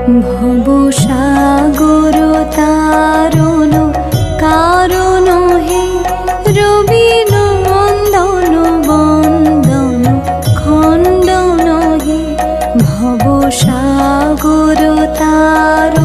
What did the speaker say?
ভব সাগর তারণ কারণ হে রবি নন্দন বন্দন খণ্ডন হে ভব সাগর তারণ